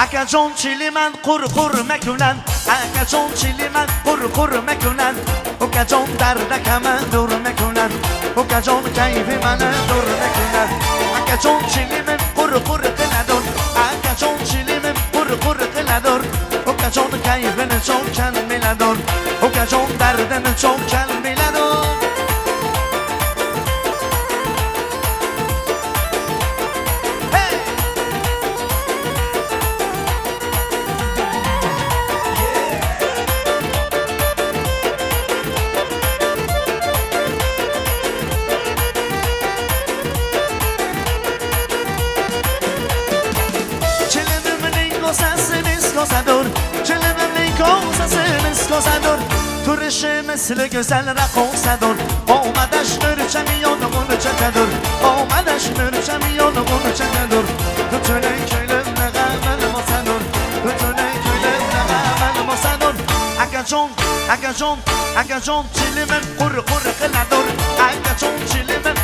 اگه جون چیلی من قر مکنن اگه جون چیلی من قر مکنن اگه جون دردک من دور مکنن اگه جون کیف من دور مکنن اگه جون چیلی من قر قلدون اگه جون چیلی من قر قلدون اگه جون کیف من چون کل میلدون اگه جون دردن چون کل میلدون ترشه مثل گزل رقاصدون آمدش نرچه میان اون چکدر آمدش نرچه میان اون چکدر تو تونه کل نغمل ماسدون تو تونه کل نغمل ماسدون اگه جون چیلی من قر قلدر اگه جون چیلی من